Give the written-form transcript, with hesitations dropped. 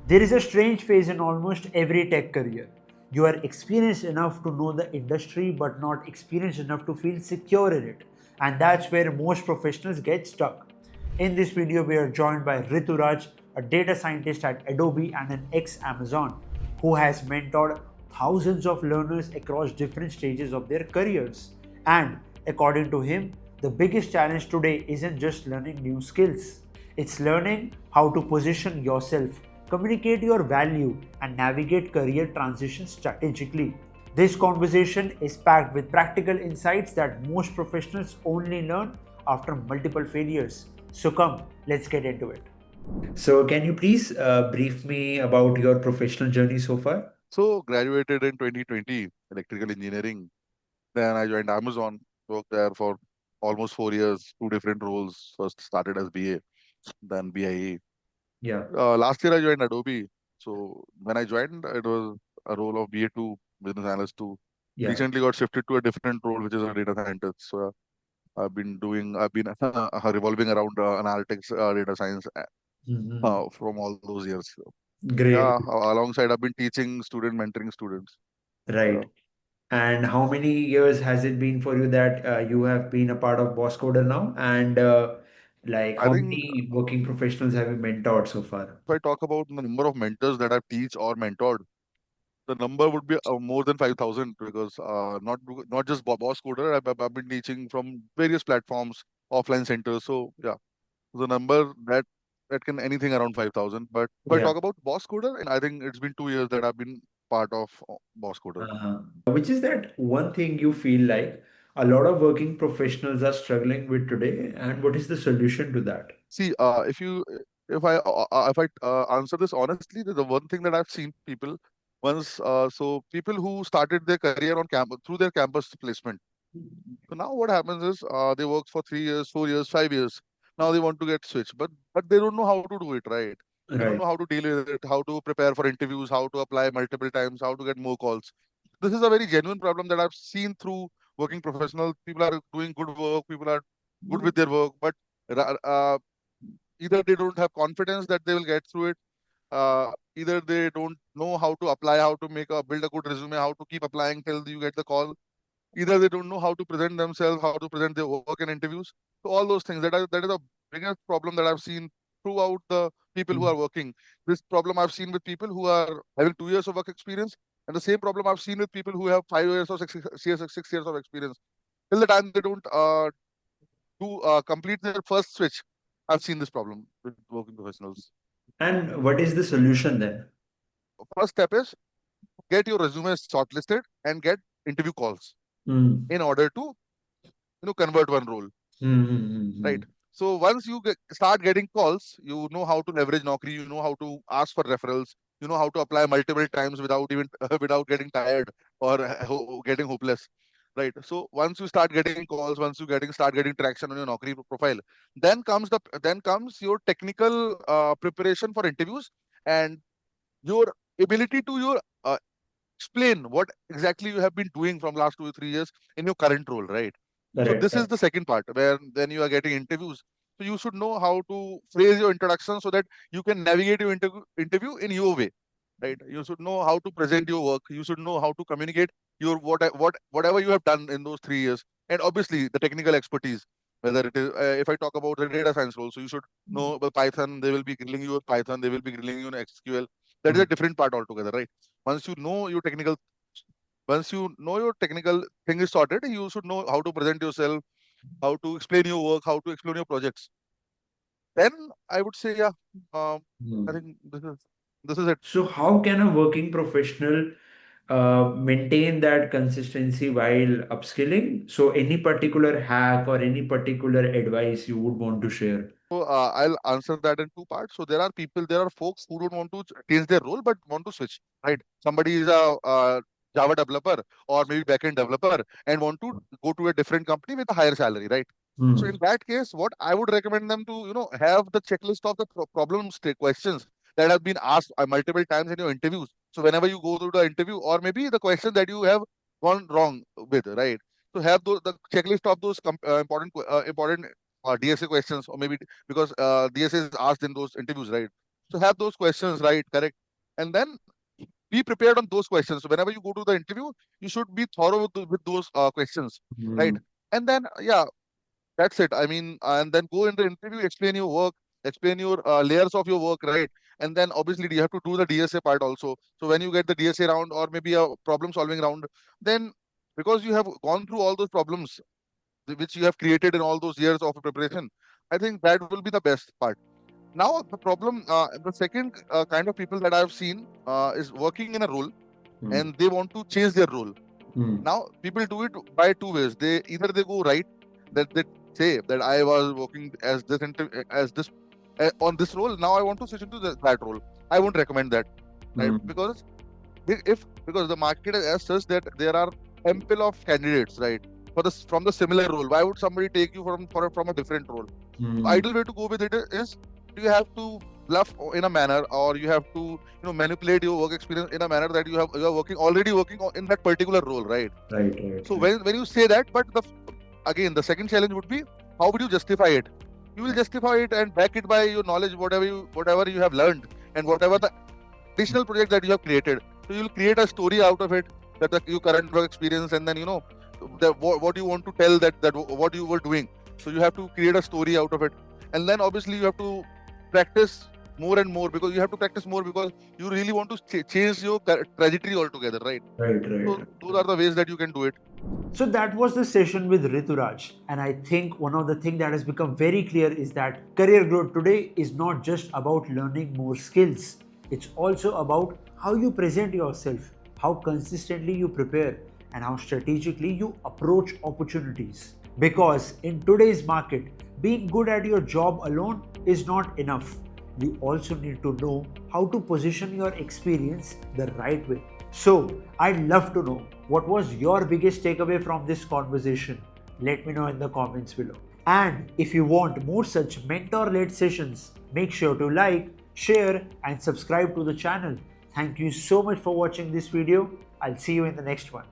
There is a strange phase in almost every tech career. You are experienced enough to know the industry but not experienced enough to feel secure in it. And that's where most professionals get stuck. In this video, we are joined by Rituraj, a data scientist at Adobe and an ex Amazon, who has mentored thousands of learners across different stages of their careers. And according to him, the biggest challenge today isn't just learning new skills, it's learning how to position yourself, communicate your value, and navigate career transitions strategically. This conversation is packed with practical insights that most professionals only learn after multiple failures. So, come, let's get into it. So, can you please brief me about your professional journey so far? So graduated in 2020, electrical engineering. Then I joined Amazon, worked there for almost 4 years, two different roles. First started as BA, then BIE. Yeah, Last year I joined Adobe. So when I joined, it was a role of BA2, business analyst 2. yeah. Recently got shifted to a different role, which is a data scientist. So I've been revolving around analytics, data science Mhm. from all those years. So, Great, yeah, alongside I've been teaching student, mentoring students. So, right. And how many years has it been for you that you have been a part of Bosscoder now? And like, I how think many working professionals have you mentored so far? if I talk about the number of mentors that I've teach or mentored, the number would be more than 5,000 because not just Boss Coder. I've been teaching from various platforms, offline centers. So yeah, the number that can anything around 5,000. But if I Yeah. talk about Boss Coder, I think it's been 2 years that I've been part of Boss Coder. Uh-huh. Which is that one thing you feel like a lot of working professionals are struggling with today, and what is the solution to that? See, if I answer this honestly, the one thing that I've seen people once, so people who started their career on campus through their campus placement. So now what happens is they work for 3 years, 4 years, 5 years. Now they want to get switched, but they don't know how to do it right. They don't Right. know how to deal with it, how to prepare for interviews, how to apply multiple times, how to get more calls. This is a very genuine problem that I've seen through working professionals. People are doing good work, people are good with their work, but either they don't have confidence that they will get through it, either they don't know how to apply, how to build a good resume, how to keep applying till you get the call, either they don't know how to present themselves, how to present their work in interviews. So all those things that is the biggest problem that I've seen throughout the people who are working. This problem I've seen with people who are having 2 years of work experience, and the same problem I've seen with people who have 5 years or 6 years of experience. Till the time they don't do complete their first switch, I've seen this problem with working professionals. And what is the solution then? First step is get your resume shortlisted and get interview calls Hmm. in order to convert one role. Hmm. Hmm. Hmm. Right. So once you start getting calls, you know how to leverage Naukri, you know how to ask for referrals, you know how to apply multiple times without even without getting tired or getting hopeless. Right. So once you start getting calls, once you start getting traction on your Naukri profile, then comes your technical preparation for interviews and your ability to your explain what exactly you have been doing from last 2 or 3 years in your current role, right? So Correct. this is the second part where then you are getting interviews. So you should know how to phrase your introduction so that you can navigate your interview in your way, right? You should know how to present your work. You should know how to communicate your whatever you have done in those 3 years, and obviously the technical expertise. Whether it is if I talk about the data science role, so you should know the Python. They will be grilling you with Python. They will be grilling you in SQL. That is Hmm. a different part altogether, right? Once you know your technical once you know your technical thing is sorted, you should know how to present yourself, how to explain your work, how to explain your projects. Then I would say, yeah, um, I Hmm. think this is it. So, how can a working professional maintain that consistency while upskilling? So, any particular hack or any particular advice you would want to share? So I'll answer that in two parts. So there are folks who don't want to change their role but want to switch, right? Somebody is a Java developer or maybe backend developer and want to go to a different company with a higher salary, right? So Hmm. in that case, what I would recommend them to, have the checklist of the questions that have been asked multiple times in your interviews. So whenever you go to the interview, or maybe the question that you have gone wrong with, right? So have the checklist of those important DSA questions, or maybe because DSA is asked in those interviews, right? So have those questions right, correct, and then be prepared on those questions. So whenever you go to the interview, you should be thorough with those questions, right? And then yeah, that's it. I mean, and then go in the interview, explain your work, explain your layers of your work, right? And then obviously you have to do the DSA part also. So when you get the DSA round or maybe a problem solving round, then because you have gone through all those problems which you have created in all those years of preparation, I think that will be the best part. Now the problem, the second kind of people that I've seen is working in a role and they want to change their role. Now people do it by two ways. They either they go right, that they say that I was working as this as this on this role. Now I want to switch into that role. I won't recommend that, right? Because if because the market is as such that there are ample of candidates, right, for this from the similar role. Why would somebody take you from a different role? The ideal way to go with it is you have to bluff in a manner, or you have to manipulate your work experience in a manner that you are already working in that particular role, right? Right. So when you say that, but again the second challenge would be, how would you justify it? You will justify it and back it by your knowledge, whatever you have learned, and whatever the additional project that you have created. So you'll create a story out of it, that your current work experience, and then what you want to tell, that what you were doing. So you have to create a story out of it, and then obviously you have to practice more and more, because you have to practice more because you really want to change your trajectory altogether, right? Right. So those are the ways that you can do it. So that was the session with Rituraj, and I think one of the things that has become very clear is that career growth today is not just about learning more skills. It's also about how you present yourself, how consistently you prepare, and how strategically you approach opportunities. Because in today's market, being good at your job alone is not enough. You also need to know how to position your experience the right way. So, I'd love to know, what was your biggest takeaway from this conversation? Let me know in the comments below. And if you want more such mentor-led sessions, make sure to like, share, and subscribe to the channel. Thank you so much for watching this video. I'll see you in the next one.